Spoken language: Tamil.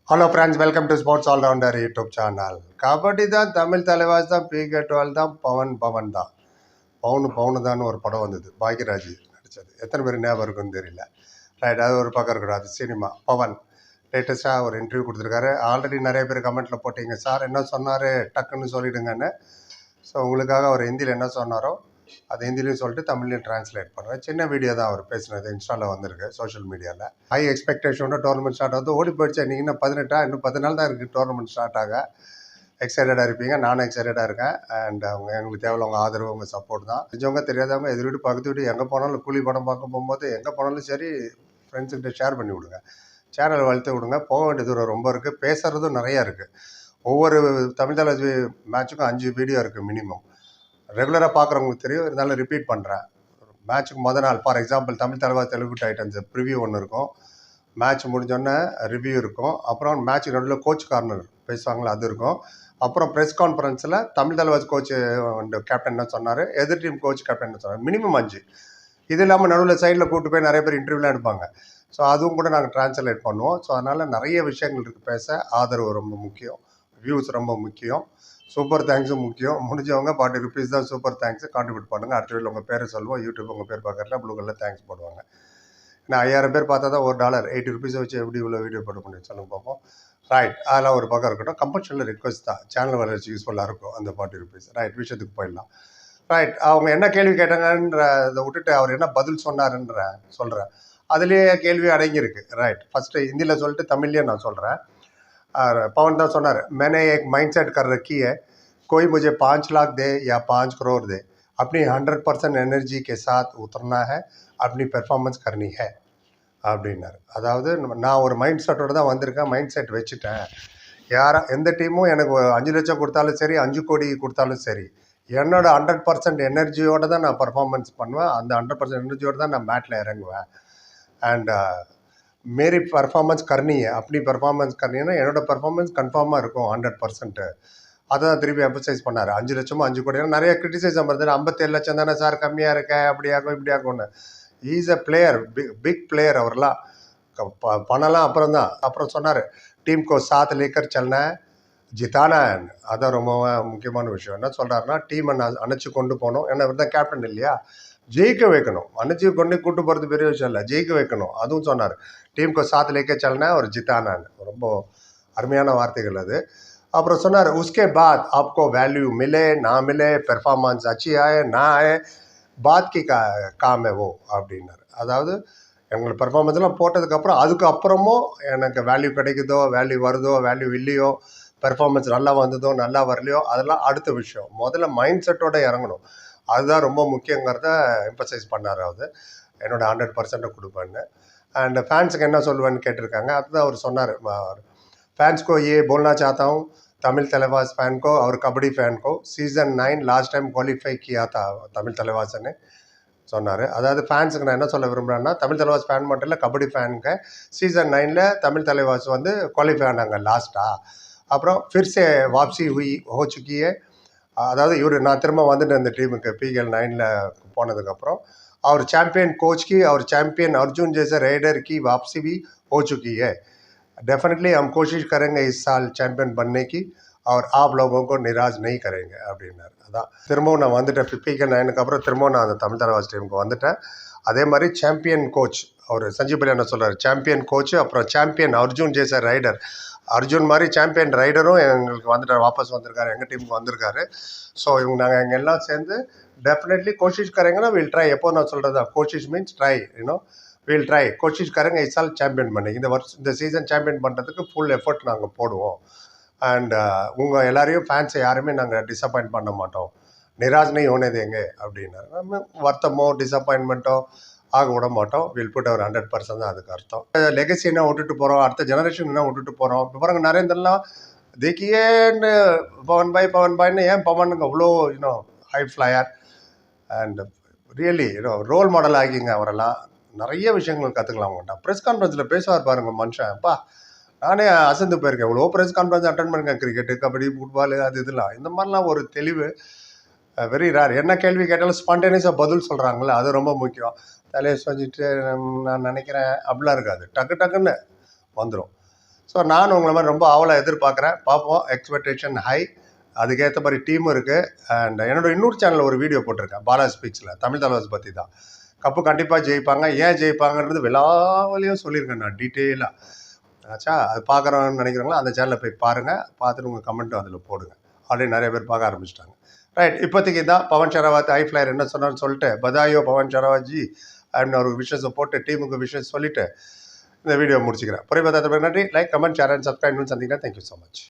Hello friends, welcome to sports allrounder YouTube channel. Kabaddi தான், தமிழ் தலைவாஸ் தான், PK12 தான், பவன் தான். பவுனு தான் ஒரு படம் வந்தது, பாக்யராஜ் நடித்தது. எத்தனை பேர் ஞாபகம் இருக்குன்னு தெரியல. ரைட், அது ஒரு பக்கம் இருக்கணும். அது சினிமா. பவன் லேட்டஸ்ட்டாக ஒரு இன்டர்வியூ கொடுத்துருக்காரு. ஆல்ரெடி நிறைய பேர் கமெண்ட்டில் போட்டிங்க, சார் என்ன சொன்னார் டக்குன்னு சொல்லிவிடுங்கன்னு. ஸோ உங்களுக்காக அவர் ஹிந்தியில் என்ன சொன்னாரோ அது ஹிந்திலையும் சொல்லிட்டு தமிழ்லையும் டிரான்ஸ்லேட் பண்ணுவேன். சின்ன வீடியோ தான் அவர் பேசுனது, இன்ஸ்டாவில் வந்திருக்கு, சோஷியல் மீடியாவில். ஹை எக்ஸ்பெக்டேஷனோட டோர்னமெண்ட் ஸ்டார்ட் ஆகுது. ஓடி போயிடுச்சு. நீங்கள் இன்னும் 18 இன்னும் 10 நாள் தான் இருக்குது டோர்னமெண்ட் ஸ்டார்ட் ஆக. எக்ஸைட்டடாக இருப்பீங்க, நானும் எக்ஸைட்டடாக இருக்கேன். அண்ட் அவங்க எங்களுக்கு தேவை உங்கள் ஆதரவு, உங்கள் சப்போர்ட் தான். தெரிஞ்சவங்க தெரியாதவங்க, எதிர் வீடு பக்கத்து வீடு, எங்கே போனாலும் கூலி படம் பார்க்க போகும்போது எங்கே போனாலும் சரி, ஃப்ரெண்ட்ஸுக்கிட்ட ஷேர் பண்ணி விடுங்க, சேனல் வளர்த்து விடுங்க. போக வேண்டிய தூரம் ரொம்ப இருக்குது, பேசுகிறதும் நிறையா இருக்குது. ஒவ்வொரு தமிழ் தலைவி மேட்சுக்கும் 5 வீடியோ இருக்குது மினிமம். ரெகுலராக பார்க்குறவங்களுக்கு தெரியும், இருந்தாலும் ரிப்பீட் பண்ணுறேன். மேட்ச்சுக்கு மொதல் நாள் ஃபார் எக்ஸாம்பிள் தமிழ் தலைவர் தெலுங்கு டைட்டன்ஸ் ப்ரிவியூ ஒன்று இருக்கும், மேட்ச் முடிஞ்சோடனே ரிவ்யூ இருக்கும், அப்புறம் மேட்ச் நடுவில் கோச் கார்னர் பேசுவாங்களா அது இருக்கும், அப்புறம் ப்ரெஸ் கான்ஃபரன்ஸில் தமிழ் தலைவர் கோச் கேப்டன் என்ன சொன்னார், எதிர் டீம் கோச் கேப்டன் என்ன சொன்னார், மினிமம் 5. இது இல்லாமல் நடுவில் சைடில் கூப்பிட்டு போய் நிறைய பேர் இன்டர்வியூலாம் எடுப்பாங்க. ஸோ அதுவும் கூட நாங்கள் ட்ரான்ஸ்லேட் பண்ணுவோம். ஸோ அதனால் நிறைய விஷயங்கள் இருக்குது பேச. ஆதரவு ரொம்ப முக்கியம், வியூஸ் ரொம்ப முக்கியம், சூப்பர் தேங்க்ஸும் முக்கியம். முடிஞ்சவங்க ₹40 தான் சூப்பர் தேங்க்ஸ் கான்ட்ரிபியூட் பண்ணுங்கள். அடுத்த வீட்டில் உங்கள் பேரை சொல்லுவோம். யூடியூப் உங்கள் பேர் பார்க்குறதுல ப்ளூ கலரில் தேங்க்ஸ் போடுவாங்க. ஏன்னா 5000 பேர் பார்த்தா தான் $1 ₹80 வச்சு எப்படி இவ்வளோ வீடியோ போட முடியும் சொல்லுங்க பார்ப்போம். ரைட், அதெல்லாம் ஒரு பக்கம் இருக்கட்டும். கம்பல்ஷனில் ரிக்வஸ்ட் தான், சேனல் வளர்ச்சி யூஸ்ஃபுல்லாக இருக்கும் அந்த ₹40. ரைட், விஷயத்துக்கு போயிடலாம். ரைட், அவங்க என்ன கேள்வி கேட்டாங்கன்ற இதை விட்டுட்டு அவர் என்ன பதில் சொன்னாருன்ற சொல்கிறேன். அதுலேயே கேள்வி அடங்கியிருக்கு. ரைட், ஃபஸ்ட்டு ஹிந்தியில் சொல்லிட்டு தமிழ்லேயே நான் சொல்கிறேன். पवन दा सोनार मैंने एक माइंडसेट कर रखी है, कोई मुझे 5 लाख दे या 5 करोड़ दे, अपनी 100% எனர்ஜி के साथ उतरना है, अपनी பெர்ஃபார்மன்ஸ் करनी है அப்படின்னாரு. அதாவது நான் ஒரு மைண்ட் செட்டோடு தான் வந்திருக்கேன், மைண்ட் செட் வச்சுட்டேன். எந்த டீமும் எனக்கு 5 லட்சம் கொடுத்தாலும் சரி, 5 கோடி கொடுத்தாலும் சரி, என்னோட 100% எனர்ஜியோடு தான் நான் பர்ஃபார்மன்ஸ் பண்ணுவேன். அந்த 100% எனர்ஜியோடு தான் நான் மேட்டில் இறங்குவேன். அண்ட் मेरी परफॉर्मेंस करनी है, अपनी परफॉर्मेंस करनी है ना, என்னோட பர்ஃபார்மன்ஸ் கன்ஃபார்மாக இருக்கும் 100%. அதை தான் திருப்பி எம்பசைஸ் பண்ணார். 5 லட்சமும் 5 கோடி நிறைய கிரிட்டிசைசம் வருது. 57 லட்சம் தானே சார், கம்மியாக இருக்க, அப்படியாகும் இப்படியாகும்னு. Is a player, big player அவர்லாம். பணம்லாம் அப்புறம் தான். அப்புறம் சொன்னார், டீம் கோ சாத் லேக்கர் செல்னா ஜிதானா. அதான் ரொம்ப முக்கியமான விஷயம். என்ன சொல்கிறாருன்னா, டீமை நான் அணைச்சி கொண்டு போகணும். ஏன்னா இவர் தான் கேப்டன் இல்லையா, ஜெயிக்க வைக்கணும். அணைச்சி கொண்டு கூட்டு போகிறது பெரிய விஷயம் இல்லை, ஜெயிக்க வைக்கணும். அதுவும் சொன்னார், டீம் को साथ लेके चलना है और जिताना है. ரொம்ப அருமையான வார்த்தைகள் அது. அப்புறம் சொன்னார், उसके बाद आपको वैल्यू मिले ना मिले, பெர்ஃபார்மன்ஸ் अच्छी आए ना आए, बात की काम है वो அப்படின்னாரு. அதாவது எங்களுக்கு பெர்ஃபார்மன்ஸ்லாம் போட்டதுக்கப்புறம் அதுக்கப்புறமும் எனக்கு வேல்யூ கிடைக்குதோ, வேல்யூ வருதோ, வேல்யூ இல்லையோ, பெர்ஃபார்மன்ஸ் நல்லா வந்ததோ நல்லா வரலையோ, அதெல்லாம் அடுத்த விஷயம். முதல்ல மைண்ட் செட்டோடு இறங்கணும், அதுதான் ரொம்ப முக்கியங்கிறத எம்பசைஸ் பண்ணார். அது என்னோட 100% கொடுப்பேன்னு. அண்ட் ஃபேன்ஸுக்கு என்ன சொல்லுவேன்னு கேட்டிருக்காங்க. அதுதான் அவர் சொன்னார், फैंस को ये बोलना चाहता हूँ, तमिल तलेवास फैन को और कबड्डी फैन को, सीज़न 9 லாஸ்ட் டைம் குவாலிஃபை किया था தமிழ் தலைவாசன்னு சொன்னார். அதாவது ஃபேன்ஸுக்கு நான் என்ன சொல்ல விரும்புகிறேன்னா, தமிழ் தலைவாஸ் ஃபேன் மட்டும் இல்லை, கபடி ஃபேனுக்கு சீசன் 9 தமிழ் தலைவாஸ் வந்து குவாலிஃபை ஆனாங்க லாஸ்ட்டாக. அப்புறம் ஃபிர்சே வாப்சி ஹுई हो चुकी है. அதாவது இவர் நான் திரும்ப வந்துட்டு இந்த டீமுக்கு PKL 9 போனதுக்கப்புறம் और चैम्पियन कोच की और चैम्पियन अर्जुन जैसे राइडर की वापसी भी हो चुकी है. डेफिनेटली हम कोशिश करेंगे इस साल चैम्पियन बनने की और आप लोगों को निराश नहीं करेंगे அப்படின்னாரு. அதான் திரும்பவும் நான் வந்துட்டேன், PKL 9க்கு அப்புறம் திரும்பவும் நான் அந்த தமிழ் தலைவாஸ் டீமுக்கு வந்துட்டேன். அதே மாதிரி சாம்பியன் கோச் அவர் சஞ்சீவ் பலியா என்ன சொல்கிறார், சாம்பியன் கோச், அப்புறம் சாம்பியன் அர்ஜுன் ஜேசர் ரைடர், அர்ஜுன் மாதிரி சாம்பியன் ரைடரும் எங்களுக்கு வந்துட்டார், வாபஸ் வந்திருக்காரு, எங்கள் டீமுக்கு வந்திருக்காரு. ஸோ இவங்க நாங்கள் எங்கள் எல்லாம் சேர்ந்து डेफिनेटली कोशिश करेंगे ना, विल ट्राई. எப்போ நான் சொல்கிறது, கோஷிஷ் மீன்ஸ் ட்ரை, வில் ட்ரை, கோஷிஷ் கரங்க இஸ் ஆல் சாம்பியன் பண்ணி இந்த சீசன் சாம்பியன் பண்ணுறதுக்கு ஃபுல் எஃபர்ட் நாங்கள் போடுவோம். அண்ட் உங்கள் எல்லாரையும் ஃபேன்ஸை யாருமே நாங்கள் டிசப்பாயிண்ட் பண்ண மாட்டோம், நிராஜ் நை ஹோனே தேங்க அப்படின்னாரு. நம்ம வருத்தமோ டிசப்பாயின்மெண்ட்டோ ஆக விட மாட்டோம். வில் புட் அவர் 100% தான் அதுக்கு அர்த்தம். லெகசி என்ன விட்டுட்டு போகிறோம், அடுத்த ஜெனரேஷன் என்ன விட்டுட்டு போகிறோம். இப்போ பாருங்க, நரேந்திரலாம் தேக்கியேன்னு பவன் பாய்ன்னு, ஏன் பவனுங்க அவ்வளோ high flyer and really role model ஆகிங்க. அவரெல்லாம் நிறைய விஷயங்கள் கற்றுக்கலாம் அவங்கள்ட்ட. ப்ரெஸ் கான்ஃபரன்ஸில் பேசுவார் பாருங்க மனுஷன், அப்பா நானே அசந்து போயிருக்கேன். இவ்வளோ ப்ரெஸ் கான்ஃபரன்ஸ் அட்டன் பண்ணிருக்கேன், கிரிக்கெட்டு, கபடி, ஃபுட்பால், அது இதெல்லாம். இந்த மாதிரிலாம் ஒரு தெளிவு வெரி ரேர். என்ன கேள்வி கேட்டாலும் ஸ்பான்டேனியஸாக பதில் சொல்கிறாங்களே, அது ரொம்ப முக்கியம். தலையை செஞ்சுட்டு நான் நினைக்கிறேன் அப்படிலாம் இருக்காது, டக்கு டக்குன்னு வந்துடும். ஸோ நான் உங்களை மாதிரி ரொம்ப ஆவலாக எதிர்பார்க்குறேன். பார்ப்போம். Expectation high. அதுக்கேற்ற மாதிரி டீமும் இருக்குது. அண்ட் என்னோட இன்னொரு சேனலில் ஒரு வீடியோ போட்டிருக்கேன், பாலா ஸ்பீக்ஸில், தமிழ் தலைவாஸ் பற்றி தான். கப்பு கண்டிப்பாக ஜெயிப்பாங்க, ஏன் ஜெயிப்பாங்கன்றது விலாவலியும் சொல்லியிருக்கேன் நான் டீட்டெயிலாக. ஆச்சா, அது பார்க்குறோன்னு நினைக்கிறவங்களா அந்த சேனலில் போய் பாருங்கள். பார்த்துட்டு உங்கள் கமெண்ட்டும் அதில் போடுங்க. ஆல்ரெடி நிறைய பேர் பார்க்க ஆரம்பிச்சிட்டாங்க. ரைட், இப்போதைக்கு தான் பவன் ஷராவத் ஹை ஃப்ளையர் என்ன சொன்னான்னு சொல்லிட்டு பதாயோ பவன் ஷராவத் ஜி அப்படின்னு ஒரு விஷயத்தை போட்டு டீமுக்கு விஷயம் சொல்லிவிட்டு இந்த வீடியோ முடிச்சுக்கிறேன். புரியும் நன்றி. Like, comment, share and subscribe சந்திக்கிறேன். Thank you so much.